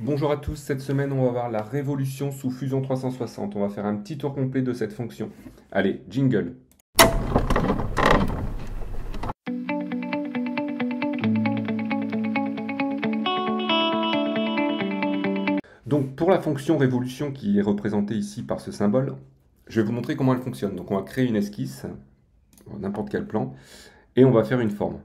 Bonjour à tous, cette semaine on va voir la révolution sous Fusion 360. On va faire un petit tour complet de cette fonction. Allez, jingle. Donc pour la fonction révolution qui est représentée ici par ce symbole, je vais vous montrer comment elle fonctionne. Donc on va créer une esquisse, n'importe quel plan, et on va faire une forme.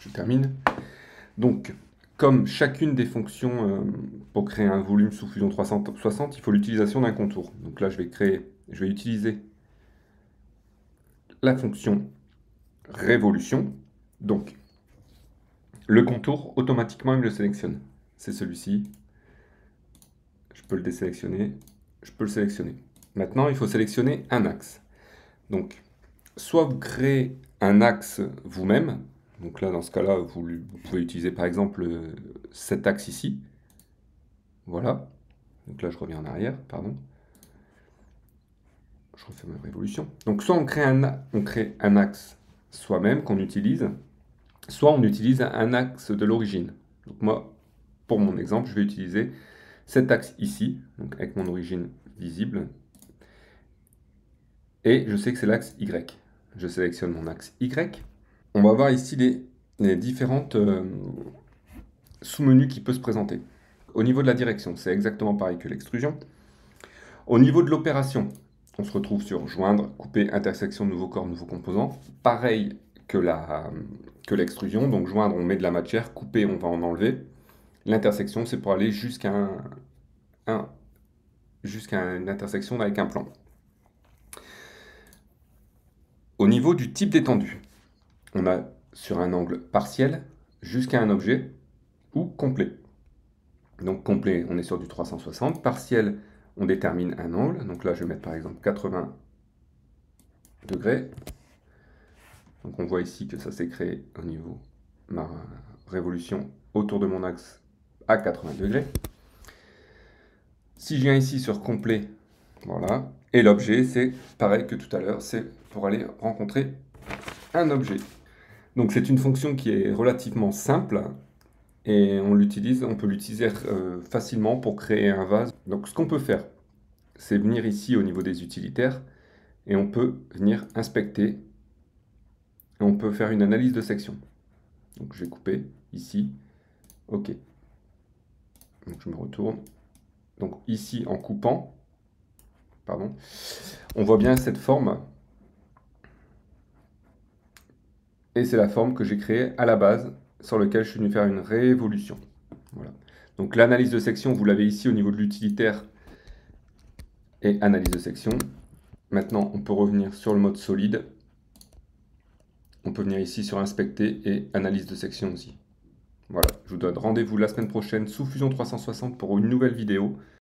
Je termine. Donc, comme chacune des fonctions pour créer un volume sous Fusion 360, il faut l'utilisation d'un contour. Donc là, je vais utiliser la fonction révolution. Donc, le contour, automatiquement, il me le sélectionne. C'est celui-ci. Je peux le désélectionner. Je peux le sélectionner. Maintenant, il faut sélectionner un axe. Donc, soit vous créez un axe vous-même. Donc là, dans ce cas-là, vous pouvez utiliser par exemple cet axe ici. Voilà. Donc là, je reviens en arrière, pardon. Je refais ma révolution. Donc, soit on crée un axe soi-même qu'on utilise, soit on utilise un axe de l'origine. Donc moi, pour mon exemple, je vais utiliser cet axe ici, donc avec mon origine visible, et je sais que c'est l'axe Y. Je sélectionne mon axe Y. On va voir ici les différentes sous-menus qui peuvent se présenter. Au niveau de la direction, c'est exactement pareil que l'extrusion. Au niveau de l'opération, on se retrouve sur joindre, couper, intersection, nouveau corps, nouveau composant. Pareil que l'extrusion, donc joindre, on met de la matière, couper, on va en enlever. L'intersection, c'est pour aller jusqu'à une intersection avec un plan. Au niveau du type d'étendue, on a sur un angle partiel jusqu'à un objet ou complet. Donc complet, on est sur du 360. Partiel, on détermine un angle. Donc là, je vais mettre par exemple 80 degrés. Donc on voit ici que ça s'est créé au niveau de ma révolution autour de mon axe à 80 degrés. Si je viens ici sur complet, voilà. Et l'objet, c'est pareil que tout à l'heure, c'est pour aller rencontrer un objet. Donc c'est une fonction qui est relativement simple et on peut l'utiliser facilement pour créer un vase. Donc ce qu'on peut faire, c'est venir ici au niveau des utilitaires et on peut venir inspecter et on peut faire une analyse de section. Donc je vais couper ici, ok. Donc je me retourne. Donc ici en coupant, pardon, on voit bien cette forme. Et c'est la forme que j'ai créée à la base, sur laquelle je suis venu faire une révolution. Voilà. Donc l'analyse de section, vous l'avez ici au niveau de l'utilitaire et analyse de section. Maintenant, on peut revenir sur le mode solide. On peut venir ici sur inspecter et analyse de section aussi. Voilà, je vous donne rendez-vous la semaine prochaine sous Fusion 360 pour une nouvelle vidéo.